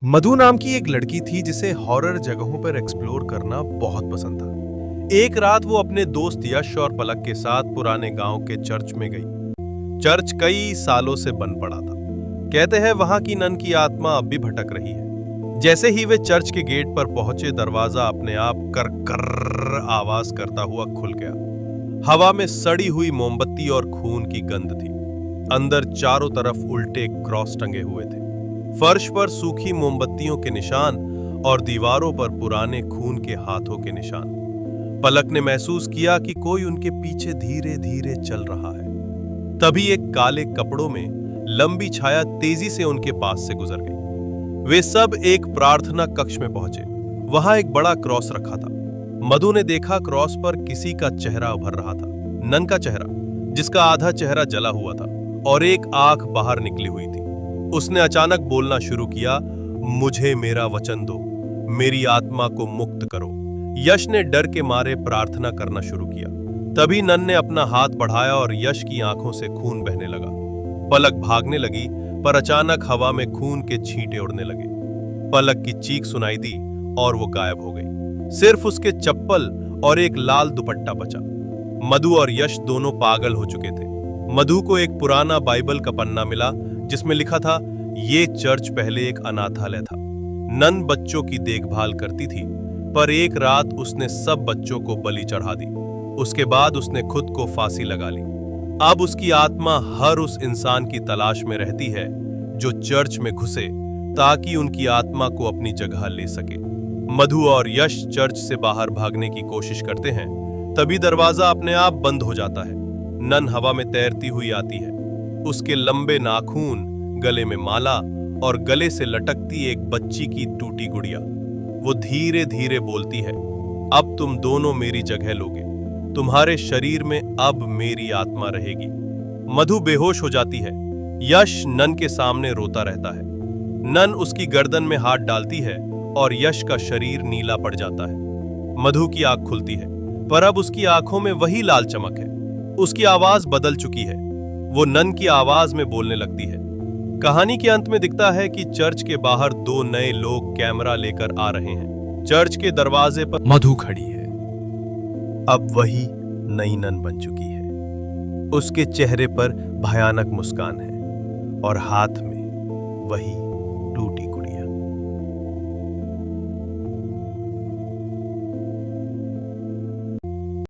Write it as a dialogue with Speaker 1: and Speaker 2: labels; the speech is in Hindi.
Speaker 1: मधु नाम की एक लड़की थी जिसे हॉरर जगहों पर एक्सप्लोर करना बहुत पसंद था। एक रात वो अपने दोस्त यश और पलक के साथ पुराने गांव के चर्च में गई। चर्च कई सालों से बंद पड़ा था। कहते हैं वहां की नन की आत्मा अब भी भटक रही है। जैसे ही वे चर्च के गेट पर पहुंचे, दरवाजा अपने आप कर कर आवाज करता हुआ खुल गया। हवा में सड़ी हुई मोमबत्ती और खून की गंध थी। अंदर चारों तरफ उल्टे क्रॉस टंगे हुए थे। फर्श पर सूखी मोमबत्तियों के निशान और दीवारों पर पुराने खून के हाथों के निशान। पलक ने महसूस किया कि कोई उनके पीछे धीरे धीरे चल रहा है। तभी एक काले कपड़ों में लंबी छाया तेजी से उनके पास से गुजर गई। वे सब एक प्रार्थना कक्ष में पहुंचे। वहां एक बड़ा क्रॉस रखा था। मधु ने देखा क्रॉस पर किसी का चेहरा उभर रहा था। नन का चेहरा, जिसका आधा चेहरा जला हुआ था और एक आंख बाहर निकली हुई थी। उसने अचानक बोलना शुरू किया, मुझे मेरा वचन दो, मेरी आत्मा को मुक्त करो। यश ने डर के मारे प्रार्थना करना शुरू किया। तभी नन ने अपना हाथ बढ़ाया और यश की आंखों से खून बहने लगा। पलक भागने लगी, पर अचानक हवा में खून के छींटे उड़ने लगे। पलक की चीख सुनाई दी और वो गायब हो गई। सिर्फ उसके चप्पल और एक लाल दुपट्टा बचा। मधु और यश दोनों पागल हो चुके थे। मधु को एक पुराना बाइबल का पन्ना मिला जिसमें लिखा था, ये चर्च पहले एक अनाथालय था। नन बच्चों की देखभाल करती थी, पर एक रात उसने सब बच्चों को बलि चढ़ा दी। उसके बाद उसने खुद को फांसी लगा ली। अब उसकी आत्मा हर उस इंसान की तलाश में रहती है जो चर्च में घुसे, ताकि उनकी आत्मा को अपनी जगह ले सके। मधु और यश चर्च से बाहर भागने की कोशिश करते हैं। तभी दरवाजा अपने आप बंद हो जाता है। नन हवा में तैरती हुई आती है। उसके लंबे नाखून, गले में माला और गले से लटकती एक बच्ची की टूटी गुड़िया। वो धीरे धीरे बोलती है, अब तुम दोनों मेरी जगह लोगे। तुम्हारे शरीर में अब मेरी आत्मा रहेगी। मधु बेहोश हो जाती है। यश नन के सामने रोता रहता है। नन उसकी गर्दन में हाथ डालती है और यश का शरीर नीला पड़ जाता है। मधु की आंख खुलती है, पर अब उसकी आंखों में वही लाल चमक है। उसकी आवाज बदल चुकी है। वो नन की आवाज में बोलने लगती है। कहानी के अंत में दिखता है कि चर्च के बाहर दो नए लोग कैमरा लेकर आ रहे हैं। चर्च के दरवाजे पर मधु खड़ी है। अब वही नई नन बन चुकी है। उसके चेहरे पर भयानक मुस्कान है और हाथ में वही टूटी